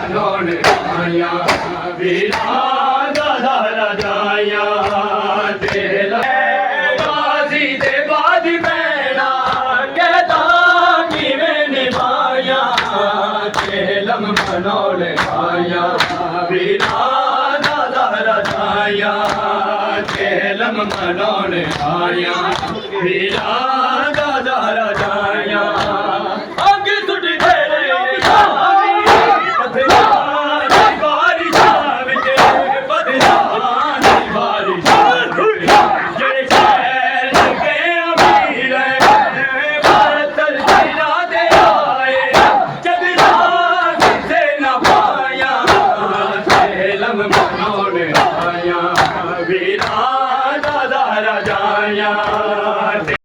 मनोन आया वीरा दादा राजाया तेल गाजी दे बाद मैना कहता कि मैं निभाया तेलम मनोन आया वीरा दादा राजाया तेलम मनोन आया वीरा दादा राजाया वीरा दादा राजाया।